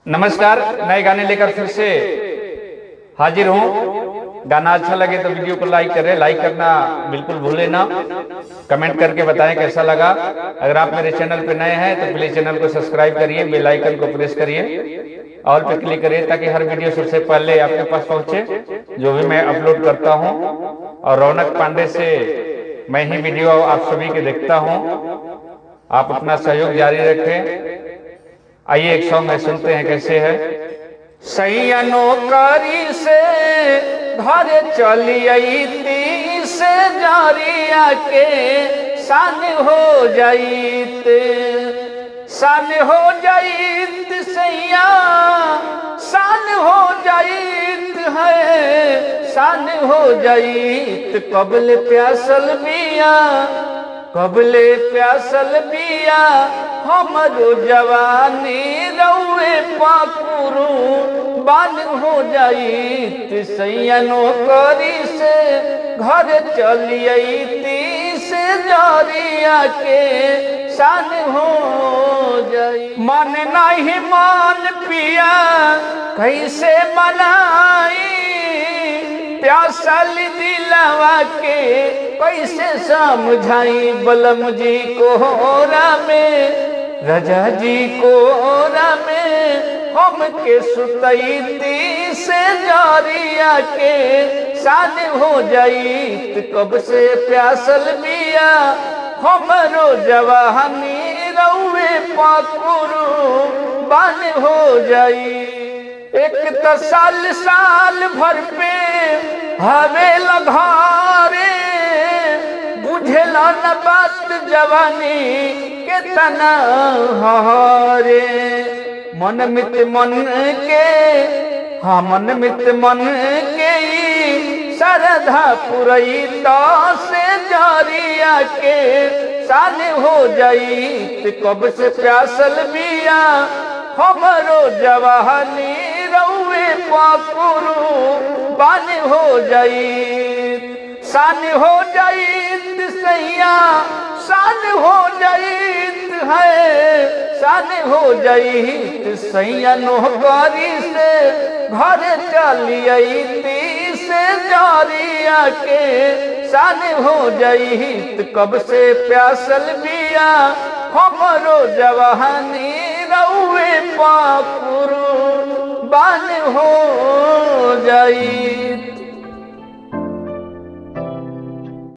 नमस्कार, नए गाने लेकर फिर से हाजिर हूँ। गाना अच्छा लगे तो वीडियो को लाइक करें, लाइक करना बिल्कुल भूले ना। कमेंट करके बताएं कैसा लगा। अगर आप मेरे चैनल पे नए हैं तो प्लीज चैनल को सब्सक्राइब करिए, बेल आइकन को प्रेस करिए, ऑल पे क्लिक करिए ताकि हर वीडियो सबसे पहले आपके पास पहुंचे जो भी मैं अपलोड करता हूं। और रौनक पांडे से मैं ही वीडियो आप सभी के देखता हूं। आप अपना सहयोग जारी रखें। आइए एक सॉन्ग में सुनते हैं कैसे है। सैया नौकरी से घर चली आई ती से जारिया के सान हो जाइत, सान हो जाइत सैया, सान हो जाइत है, सान हो जाइत। कबल प्यासल बिया, कबले प्यासल बिया हमरो जवानी रउए पाकुरू बान हो जाइत। सैया नौकरी से घर चली अइती से जारिया के सान हो जाई। मन नहीं मान पिया कैसे मनाई, प्यासल दिलवा के कैसे समझाई। बलम जी को होरा में, रजा जी को होरा में हम के सुतईती से जारिया के सान हो जाइत। कब से प्यासल बिया हमरो जवानी रउए पाकुरू बान हो जाई। एक तो साल साल भर पे हवे लघारे, बुझेला न बात जवानी के तना हारे। मन मित मन के, हाँ मन मित मन के सरधा पुरई तो से जारिया के सान हो जाइत। कब से प्यासल बिया हमरो जवानी रउए पाकुरू बान हो जाइत। सान हो जाइत सैया, सान हो जाइत है, सान हो जाइत। सैया नौकरी से घर चली अइती से जारिया के सान हो जाइत। कब से प्यासल बिया हमरो जवानी रउए पाकुरू बान हो जाइत।